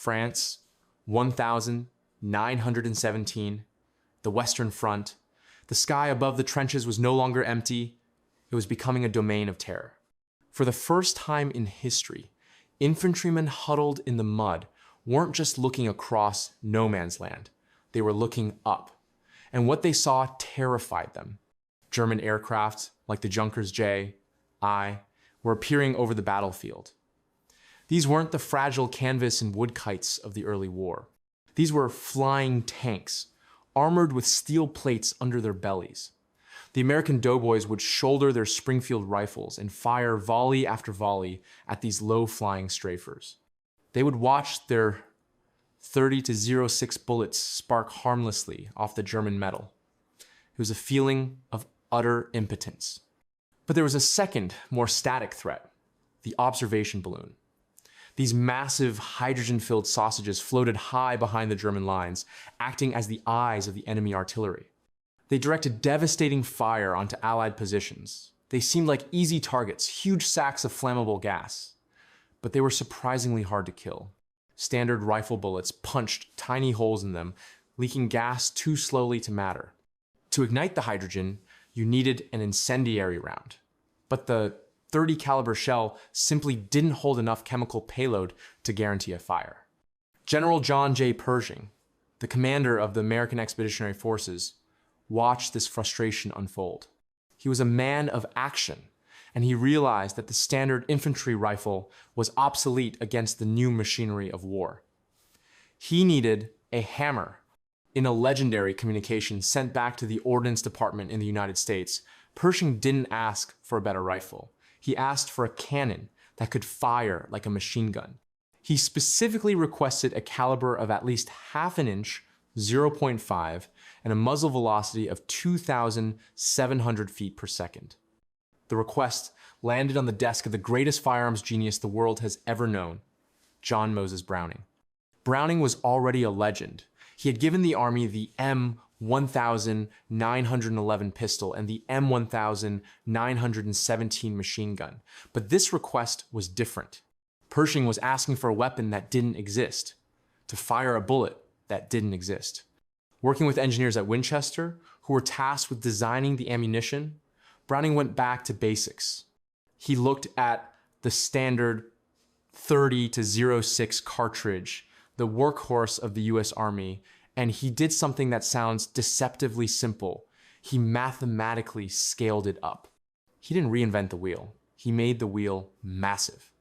France, 1,917, the Western Front. The sky above the trenches was no longer empty. It was becoming a domain of terror. For the first time in history, infantrymen huddled in the mud weren't just looking across no man's land. They were looking up. And what they saw terrified them. German aircraft, like the Junkers J.I., were appearing over the battlefield. These weren't the fragile canvas and wood kites of the early war. These were flying tanks, armored with steel plates under their bellies. The American doughboys would shoulder their Springfield rifles and fire volley after volley at these low-flying strafers. They would watch their 30-06 bullets spark harmlessly off the German metal. It was a feeling of utter impotence. But there was a second, more static threat, the observation balloon. These massive hydrogen-filled sausages floated high behind the German lines, acting as the eyes of the enemy artillery. They directed devastating fire onto Allied positions. They seemed like easy targets, huge sacks of flammable gas. But they were surprisingly hard to kill. Standard rifle bullets punched tiny holes in them, leaking gas too slowly to matter. To ignite the hydrogen, you needed an incendiary round. But the .30 caliber shell simply didn't hold enough chemical payload to guarantee a fire. General John J. Pershing, the commander of the American Expeditionary Forces, watched this frustration unfold. He was a man of action, and he realized that the standard infantry rifle was obsolete against the new machinery of war. He needed a hammer. In a legendary communication sent back to the Ordnance Department in the United States, Pershing didn't ask for a better rifle. He asked for a cannon that could fire like a machine gun. He specifically requested a caliber of at least half an inch, 0.5, and a muzzle velocity of 2,700 feet per second. The request landed on the desk of the greatest firearms genius the world has ever known, John Moses Browning. Browning was already a legend. He had given the Army the M1911 pistol and the M1917 machine gun. But this request was different. Pershing was asking for a weapon that didn't exist, to fire a bullet that didn't exist. Working with engineers at Winchester, who were tasked with designing the ammunition, Browning went back to basics. He looked at the standard 30-06 cartridge, the workhorse of the US Army, and he did something that sounds deceptively simple. He mathematically scaled it up. He didn't reinvent the wheel. He made the wheel massive.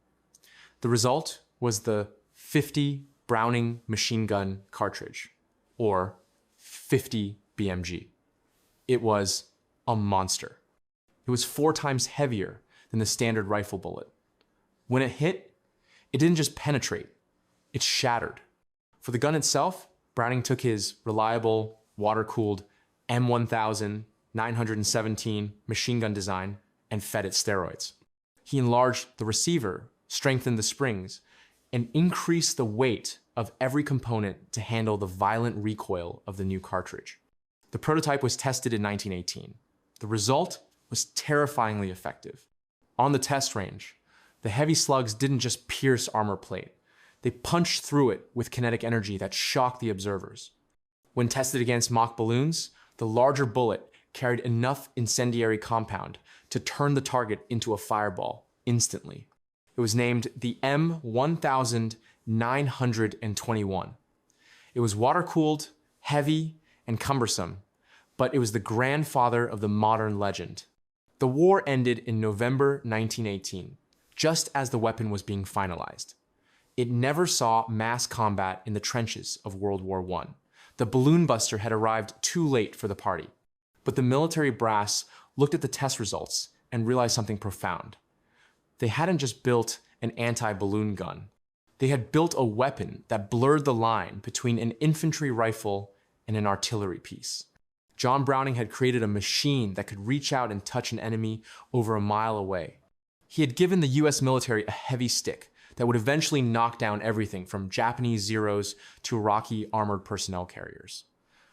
The result was the 50 Browning machine gun cartridge, or 50 BMG. It was a monster. It was 4 times heavier than the standard rifle bullet. When it hit, it didn't just penetrate, it shattered. For the gun itself, Browning took his reliable, water-cooled M1917 machine gun design and fed it steroids. He enlarged the receiver, strengthened the springs, and increased the weight of every component to handle the violent recoil of the new cartridge. The prototype was tested in 1918. The result was terrifyingly effective. On the test range, the heavy slugs didn't just pierce armor plate. They punched through it with kinetic energy that shocked the observers. When tested against mock balloons, the larger bullet carried enough incendiary compound to turn the target into a fireball instantly. It was named the M1921. It was water-cooled, heavy, and cumbersome, but it was the grandfather of the modern legend. The war ended in November 1918, just as the weapon was being finalized. It never saw mass combat in the trenches of World War I. The balloon buster had arrived too late for the party. But the military brass looked at the test results and realized something profound. They hadn't just built an anti-balloon gun. They had built a weapon that blurred the line between an infantry rifle and an artillery piece. John Browning had created a machine that could reach out and touch an enemy over a mile away. He had given the US military a heavy stick that would eventually knock down everything from Japanese Zeros to Iraqi armored personnel carriers.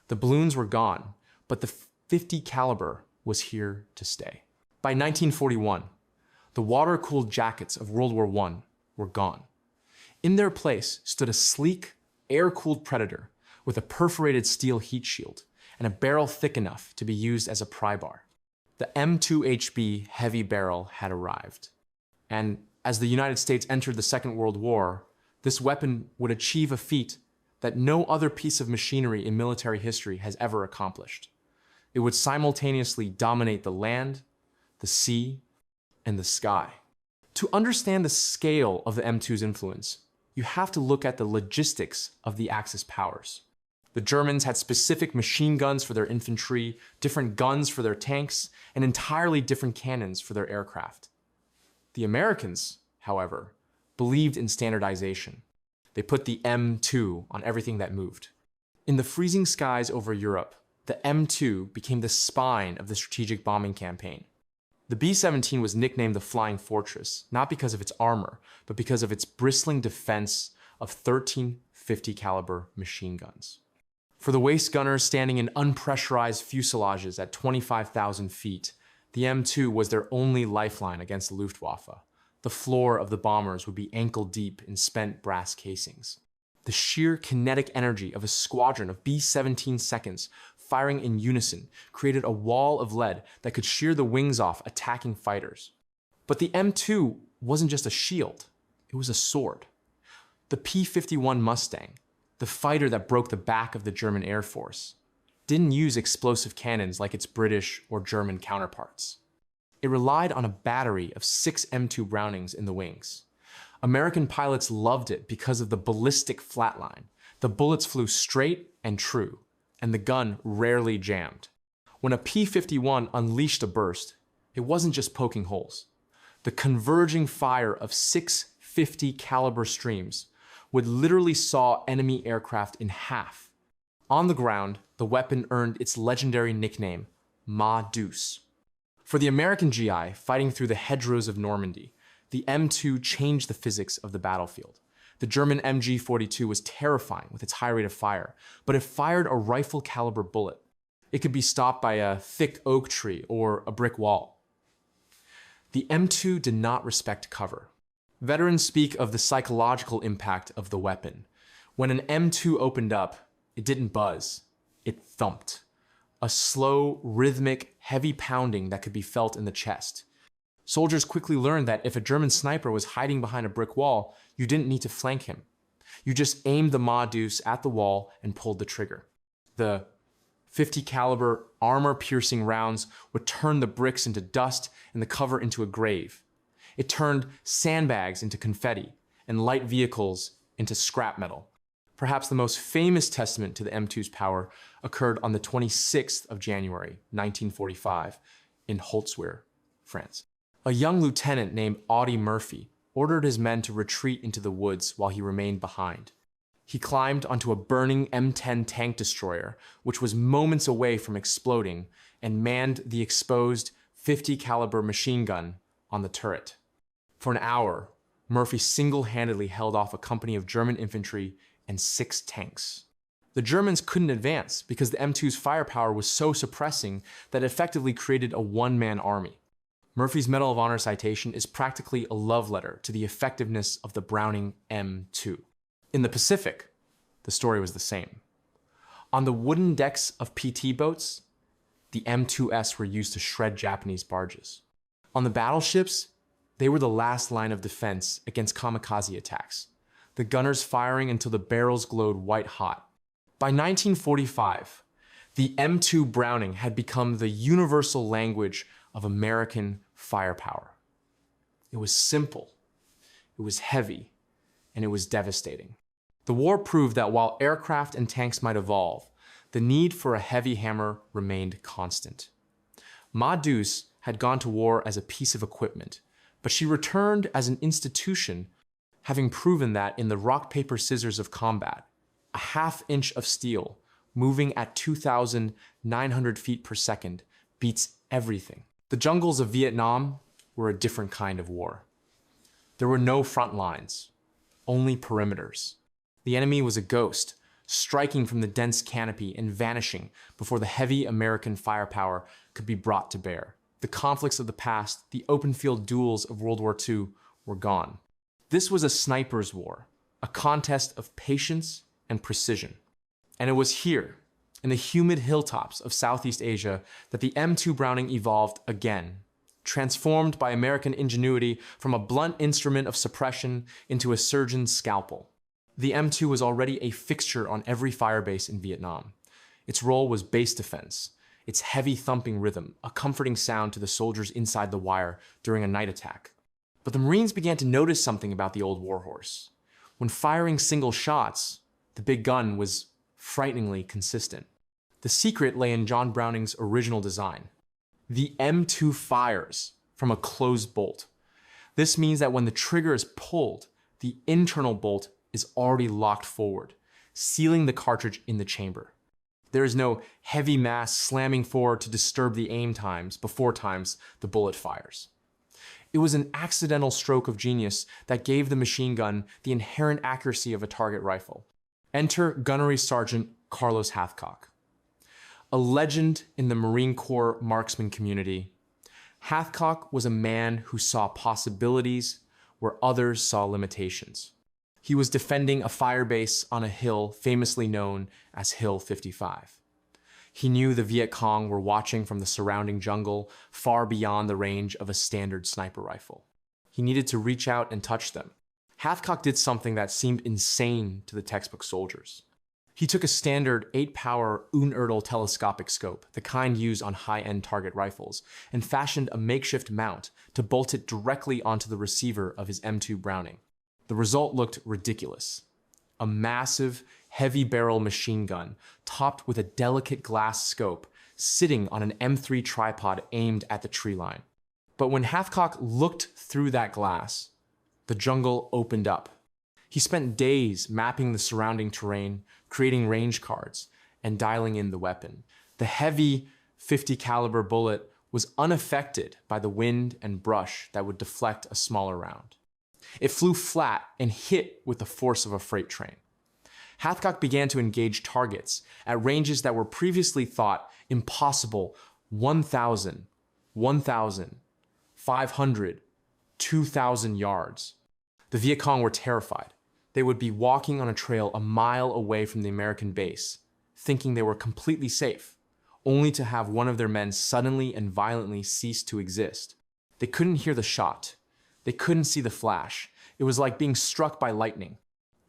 The balloons were gone, but the .50 caliber was here to stay. By 1941, the water-cooled jackets of World War I were gone. In their place stood a sleek, air-cooled Predator with a perforated steel heat shield and a barrel thick enough to be used as a pry bar. The M2HB heavy barrel had arrived. And as the United States entered the Second World War, this weapon would achieve a feat that no other piece of machinery in military history has ever accomplished. It would simultaneously dominate the land, the sea, and the sky. To understand the scale of the M2's influence, you have to look at the logistics of the Axis powers. The Germans had specific machine guns for their infantry, different guns for their tanks, and entirely different cannons for their aircraft. The Americans, however, believed in standardization. They put the M2 on everything that moved. In the freezing skies over Europe, the M2 became the spine of the strategic bombing campaign. The B-17 was nicknamed the Flying Fortress, not because of its armor, but because of its bristling defense of 13 50 caliber machine guns. For the waist gunners standing in unpressurized fuselages at 25,000 feet, the M2 was their only lifeline against the Luftwaffe. The floor of the bombers would be ankle deep in spent brass casings. The sheer kinetic energy of a squadron of B-17 seconds firing in unison created a wall of lead that could shear the wings off attacking fighters. But the M2 wasn't just a shield, it was a sword. The P-51 Mustang, the fighter that broke the back of the German Air Force, didn't use explosive cannons like its British or German counterparts. It relied on a battery of 6 M2 Brownings in the wings. American pilots loved it because of the ballistic flatline. The bullets flew straight and true, and the gun rarely jammed. When a P-51 unleashed a burst, it wasn't just poking holes. The converging fire of 6 50 caliber streams would literally saw enemy aircraft in half. On the ground, the weapon earned its legendary nickname, Deuce. For the American GI fighting through the hedgerows of Normandy, the M2 changed the physics of the battlefield. The German MG-42 was terrifying with its high rate of fire, but it fired a rifle-caliber bullet. It could be stopped by a thick oak tree or a brick wall. The M2 did not respect cover. Veterans speak of the psychological impact of the weapon. When an M2 opened up, it didn't buzz, it thumped. A slow, rhythmic, heavy pounding that could be felt in the chest. Soldiers quickly learned that if a German sniper was hiding behind a brick wall, you didn't need to flank him. You just aimed the Deuce at the wall and pulled the trigger. The 50 caliber armor-piercing rounds would turn the bricks into dust and the cover into a grave. It turned sandbags into confetti and light vehicles into scrap metal. Perhaps the most famous testament to the M2's power occurred on the 26th of January, 1945, in Holzwihr, France. A young lieutenant named Audie Murphy ordered his men to retreat into the woods while he remained behind. He climbed onto a burning M10 tank destroyer, which was moments away from exploding, and manned the exposed 50 caliber machine gun on the turret. For an hour, Murphy single-handedly held off a company of German infantry and 6 tanks. The Germans couldn't advance because the M2's firepower was so suppressing that it effectively created a one-man army. Murphy's Medal of Honor citation is practically a love letter to the effectiveness of the Browning M2. In the Pacific, the story was the same. On the wooden decks of PT boats, the M2S were used to shred Japanese barges. On the battleships, they were the last line of defense against kamikaze attacks, the gunners firing until the barrels glowed white hot. By 1945, the M2 Browning had become the universal language of American firepower. It was simple, it was heavy, and it was devastating. The war proved that while aircraft and tanks might evolve, the need for a heavy hammer remained constant. Deuce had gone to war as a piece of equipment, but she returned as an institution, having proven that in the rock-paper-scissors of combat, a half-inch of steel moving at 2,900 feet per second beats everything. The jungles of Vietnam were a different kind of war. There were no front lines, only perimeters. The enemy was a ghost, striking from the dense canopy and vanishing before the heavy American firepower could be brought to bear. The conflicts of the past, the open field duels of World War II, were gone. This was a sniper's war, a contest of patience and precision. And it was here, in the humid hilltops of Southeast Asia, that the M2 Browning evolved again, transformed by American ingenuity from a blunt instrument of suppression into a surgeon's scalpel. The M2 was already a fixture on every firebase in Vietnam. Its role was base defense, its heavy thumping rhythm, a comforting sound to the soldiers inside the wire during a night attack. But the Marines began to notice something about the old warhorse. When firing single shots, the big gun was frighteningly consistent. The secret lay in John Browning's original design. The M2 fires from a closed bolt. This means that when the trigger is pulled, the internal bolt is already locked forward, sealing the cartridge in the chamber. There is no heavy mass slamming forward to disturb the aim times before times the bullet fires. It was an accidental stroke of genius that gave the machine gun the inherent accuracy of a target rifle. Enter Gunnery Sergeant Carlos Hathcock. A legend in the Marine Corps marksman community, Hathcock was a man who saw possibilities where others saw limitations. He was defending a firebase on a hill famously known as Hill 55. He knew the Viet Cong were watching from the surrounding jungle far beyond the range of a standard sniper rifle. He needed to reach out and touch them. Hathcock did something that seemed insane to the textbook soldiers. He took a standard 8-power Unkillable telescopic scope, the kind used on high-end target rifles, and fashioned a makeshift mount to bolt it directly onto the receiver of his M2 Browning. The result looked ridiculous. A massive, heavy-barrel machine gun topped with a delicate glass scope sitting on an M3 tripod aimed at the tree line. But when Hathcock looked through that glass, the jungle opened up. He spent days mapping the surrounding terrain, creating range cards, and dialing in the weapon. The heavy .50 caliber bullet was unaffected by the wind and brush that would deflect a smaller round. It flew flat and hit with the force of a freight train. Hathcock began to engage targets at ranges that were previously thought impossible: 1,000, 1,000, 500, 2,000 yards. The Viet Cong were terrified. They would be walking on a trail a mile away from the American base, thinking they were completely safe, only to have one of their men suddenly and violently cease to exist. They couldn't hear the shot. They couldn't see the flash. It was like being struck by lightning.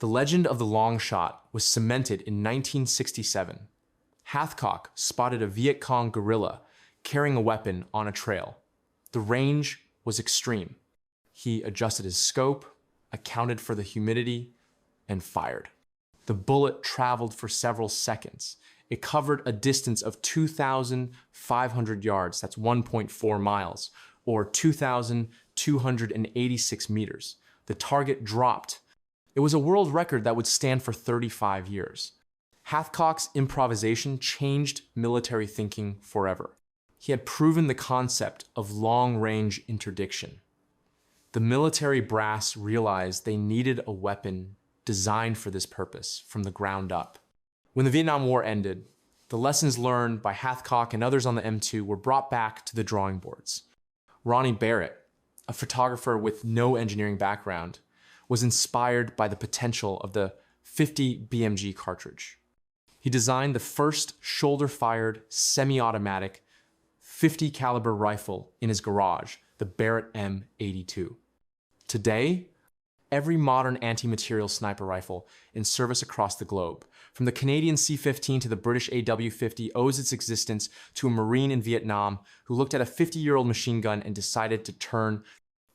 The legend of the long shot was cemented in 1967. Hathcock spotted a Viet Cong guerrilla carrying a weapon on a trail. The range was extreme. He adjusted his scope, accounted for the humidity, and fired. The bullet traveled for several seconds. It covered a distance of 2,500 yards, that's 1.4 miles, or 2,286 meters. The target dropped. It was a world record that would stand for 35 years. Hathcock's improvisation changed military thinking forever. He had proven the concept of long-range interdiction. The military brass realized they needed a weapon designed for this purpose from the ground up. When the Vietnam War ended, the lessons learned by Hathcock and others on the M2 were brought back to the drawing boards. Ronnie Barrett, a photographer with no engineering background, was inspired by the potential of the .50 BMG cartridge. He designed the first shoulder-fired, semi-automatic .50 caliber rifle in his garage, the Barrett M82. Today, every modern anti-material sniper rifle in service across the globe, from the Canadian C-15 to the British AW-50, owes its existence to a Marine in Vietnam who looked at a 50-year-old machine gun and decided to turn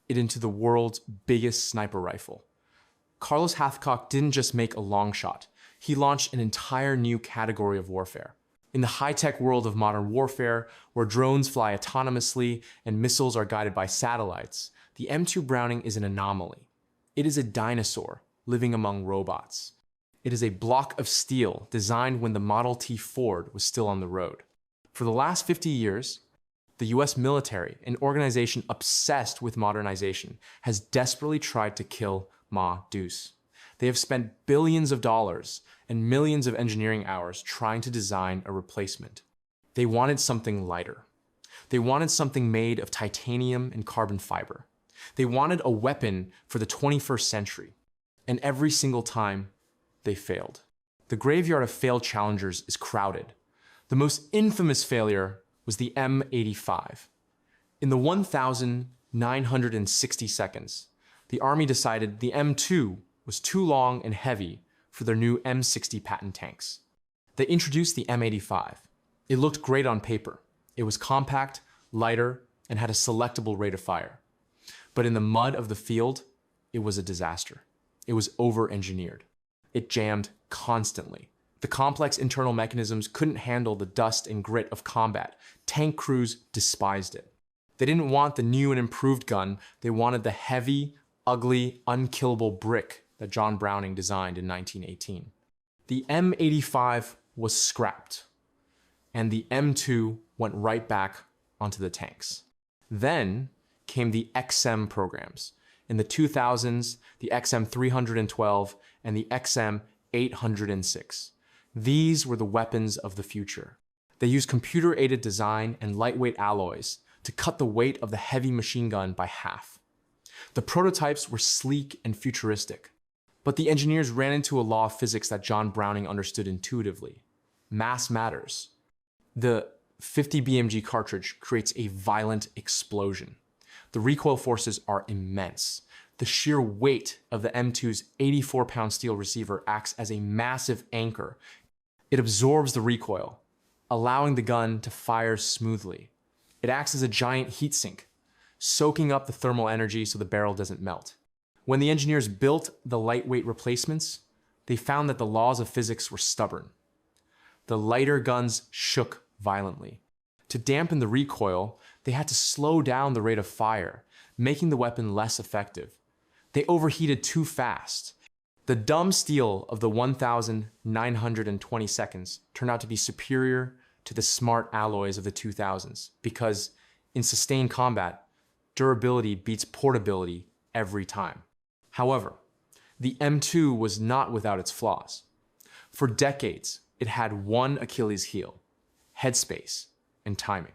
it into the world's biggest sniper rifle. Carlos Hathcock didn't just make a long shot. He launched an entire new category of warfare. In the high-tech world of modern warfare, where drones fly autonomously and missiles are guided by satellites, the M2 Browning is an anomaly. It is a dinosaur living among robots. It is a block of steel designed when the Model T Ford was still on the road. For the last 50 years, the US military, an organization obsessed with modernization, has desperately tried to kill Ma Deuce. They have spent billions of dollars and millions of engineering hours trying to design a replacement. They wanted something lighter. They wanted something made of titanium and carbon fiber. They wanted a weapon for the 21st century. And every single time, they failed. The graveyard of failed challengers is crowded. The most infamous failure was the M85. In the 1,960 seconds, the Army decided the M2 was too long and heavy for their new M60 Patton tanks. They introduced the M85. It looked great on paper. It was compact, lighter, and had a selectable rate of fire. But in the mud of the field, it was a disaster. It was over-engineered. It jammed constantly. The complex internal mechanisms couldn't handle the dust and grit of combat. Tank crews despised it. They didn't want the new and improved gun. They wanted the heavy, ugly, unkillable brick that John Browning designed in 1918. The M85 was scrapped, and the M2 went right back onto the tanks. Then came the XM programs. In the 2000s, the XM312 and the XM806. These were the weapons of the future. They used computer-aided design and lightweight alloys to cut the weight of the heavy machine gun by half. The prototypes were sleek and futuristic, but the engineers ran into a law of physics that John Browning understood intuitively. Mass matters. The 50 BMG cartridge creates a violent explosion. The recoil forces are immense. The sheer weight of the M2's 84-pound steel receiver acts as a massive anchor. It absorbs the recoil, allowing the gun to fire smoothly. It acts as a giant heat sink, soaking up the thermal energy so the barrel doesn't melt. When the engineers built the lightweight replacements, they found that the laws of physics were stubborn. The lighter guns shook violently. To dampen the recoil, they had to slow down the rate of fire, making the weapon less effective. They overheated too fast. The dumb steel of the 1,920 seconds turned out to be superior to the smart alloys of the 2000s because, in sustained combat, durability beats portability every time. However, the M2 was not without its flaws. For decades, it had one Achilles heel: headspace and timing.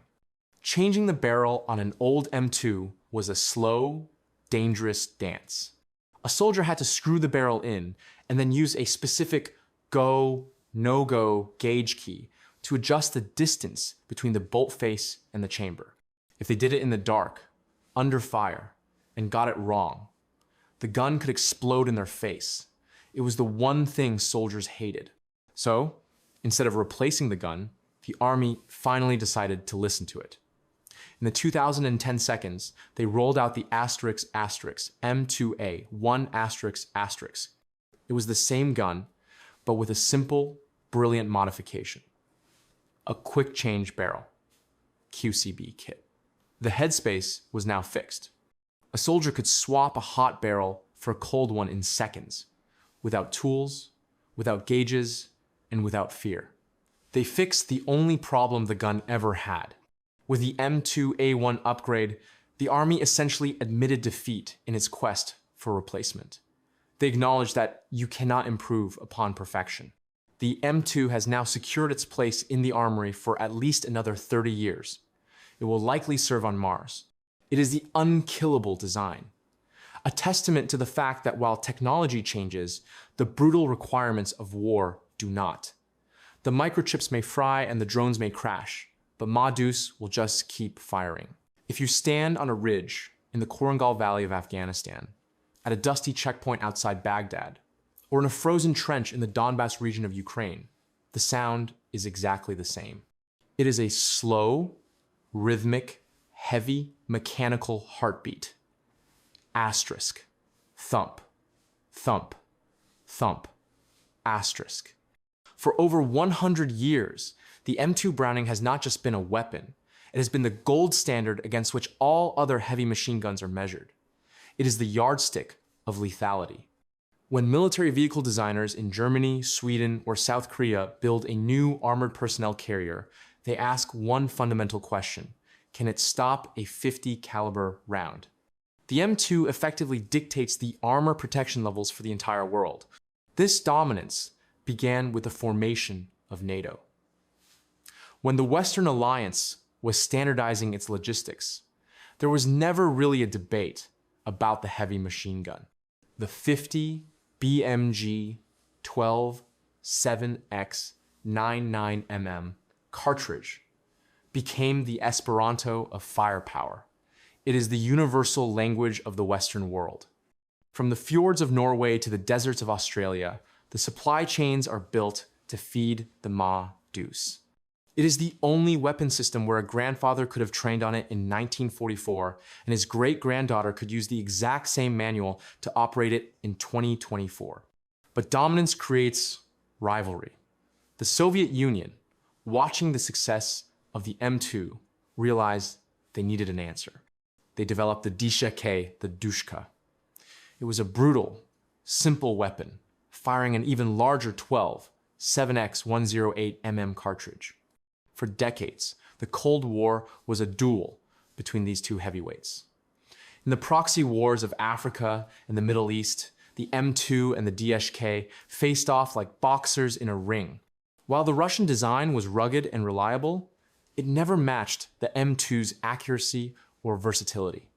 Changing the barrel on an old M2 was a slow, dangerous dance. A soldier had to screw the barrel in and then use a specific go, no-go gauge key to adjust the distance between the bolt face and the chamber. If they did it in the dark, under fire, and got it wrong, the gun could explode in their face. It was the one thing soldiers hated. So, instead of replacing the gun, the Army finally decided to listen to it. In the 2010 seconds, they rolled out the M2A, 1***. It was the same gun, but with a simple, brilliant modification. A quick change barrel, QCB kit. The headspace was now fixed. A soldier could swap a hot barrel for a cold one in seconds, without tools, without gauges, and without fear. They fixed the only problem the gun ever had. With the M2A1 upgrade, the Army essentially admitted defeat in its quest for replacement. They acknowledged that you cannot improve upon perfection. The M2 has now secured its place in the armory for at least another 30 years. It will likely serve on Mars. It is the unkillable design, a testament to the fact that while technology changes, the brutal requirements of war do not. The microchips may fry and the drones may crash, but Deuce will just keep firing. If you stand on a ridge in the Korangal Valley of Afghanistan, at a dusty checkpoint outside Baghdad, or in a frozen trench in the Donbass region of Ukraine, the sound is exactly the same. It is a slow, rhythmic, heavy, mechanical heartbeat. Asterisk. Thump. Thump. Thump. Asterisk. For over 100 years, the M2 Browning has not just been a weapon, it has been the gold standard against which all other heavy machine guns are measured. It is the yardstick of lethality. When military vehicle designers in Germany, Sweden, or South Korea build a new armored personnel carrier, they ask one fundamental question: can it stop a .50 caliber round? The M2 effectively dictates the armor protection levels for the entire world. This dominance began with the formation of NATO. When the Western Alliance was standardizing its logistics, there was never really a debate about the heavy machine gun. The .50 BMG 12 7X 99mm cartridge became the Esperanto of firepower. It is the universal language of the Western world. From the fjords of Norway to the deserts of Australia, the supply chains are built to feed the Ma Deuce. It is the only weapon system where a grandfather could have trained on it in 1944, and his great-granddaughter could use the exact same manual to operate it in 2024. But dominance creates rivalry. The Soviet Union, watching the success of the M2, realized they needed an answer. They developed the DShK, the Dushka. It was a brutal, simple weapon, firing an even larger 12 7X 108mm cartridge. For decades, the Cold War was a duel between these two heavyweights. In the proxy wars of Africa and the Middle East, the M2 and the DShK faced off like boxers in a ring. While the Russian design was rugged and reliable, it never matched the M2's accuracy or versatility.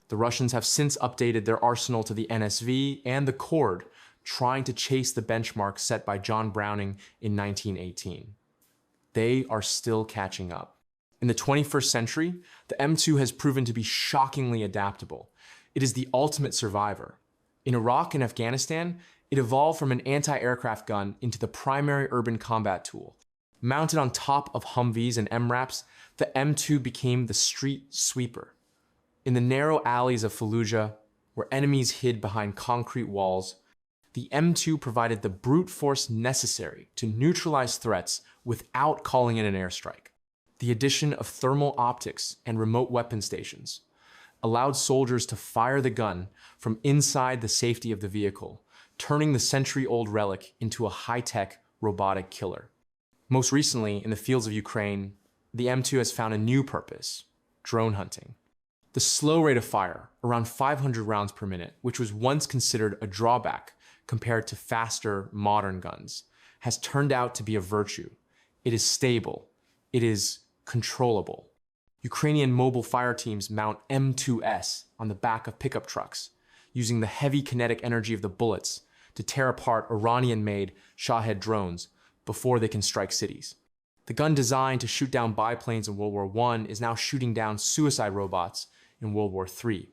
The Russians have since updated their arsenal to the NSV and the Cord, trying to chase the benchmark set by John Browning in 1918. They are still catching up. In the 21st century, the M2 has proven to be shockingly adaptable. It is the ultimate survivor. In Iraq and Afghanistan, it evolved from an anti-aircraft gun into the primary urban combat tool. Mounted on top of Humvees and MRAPs, the M2 became the street sweeper. In the narrow alleys of Fallujah, where enemies hid behind concrete walls, the M2 provided the brute force necessary to neutralize threats without calling in an airstrike. The addition of thermal optics and remote weapon stations allowed soldiers to fire the gun from inside the safety of the vehicle, turning the century-old relic into a high-tech robotic killer. Most recently, in the fields of Ukraine, the M2 has found a new purpose: drone hunting. The slow rate of fire, around 500 rounds per minute, which was once considered a drawback compared to faster, modern guns, has turned out to be a virtue. It is stable. It is controllable. Ukrainian mobile fire teams mount M2S on the back of pickup trucks, using the heavy kinetic energy of the bullets to tear apart Iranian-made Shahed drones before they can strike cities. The gun designed to shoot down biplanes in World War I is now shooting down suicide robots in World War III.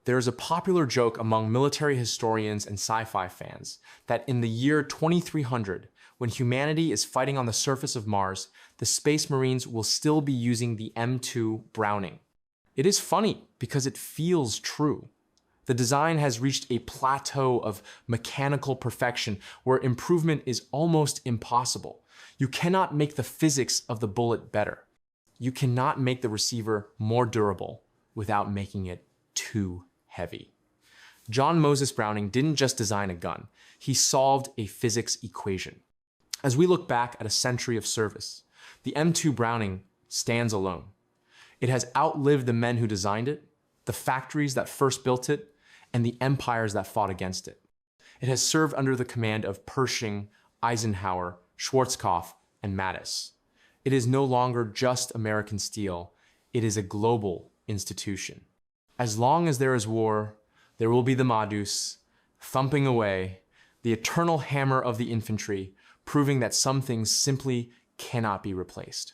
There is a popular joke among military historians and sci-fi fans that in the year 2300, when humanity is fighting on the surface of Mars, the Space Marines will still be using the M2 Browning. It is funny because it feels true. The design has reached a plateau of mechanical perfection where improvement is almost impossible. You cannot make the physics of the bullet better. You cannot make the receiver more durable without making it too heavy. John Moses Browning didn't just design a gun, he solved a physics equation. As we look back at a century of service, the M2 Browning stands alone. It has outlived the men who designed it, the factories that first built it, and the empires that fought against it. It has served under the command of Pershing, Eisenhower, Schwarzkopf, and Mattis. It is no longer just American steel, it is a global institution. As long as there is war, there will be the Ma Deuce, thumping away, the eternal hammer of the infantry, proving that some things simply cannot be replaced.